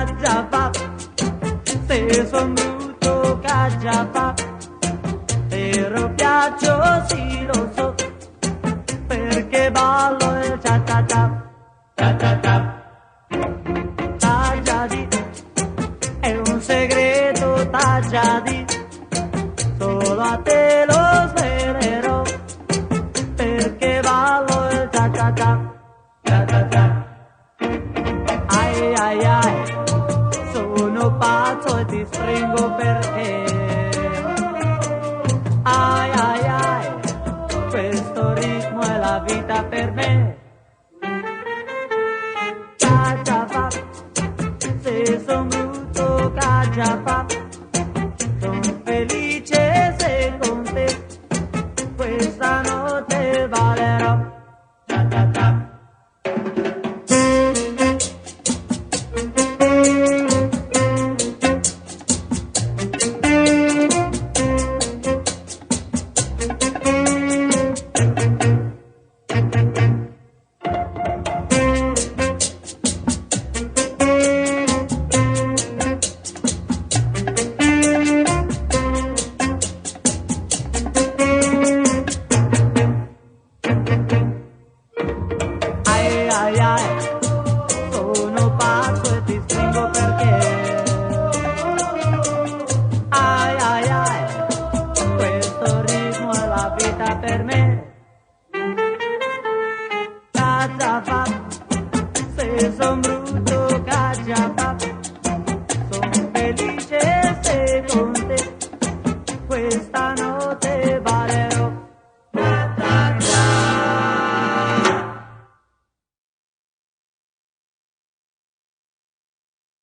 cacciapa, se son brutto cacciapa, però piaccio sì lo so, perché ballo il cha-cha-cha, cha-cha-cha. Tagliati, è un segreto tagliati, solo a te lo svelerò, perché ballo il cha-cha-cha, cha-cha-cha. Ai ai ai, sono pazzo e ti stringo perché. Ai ai ai, questo ritmo è la vita per me. Cacciapa, se son brutto cacciapa, son felice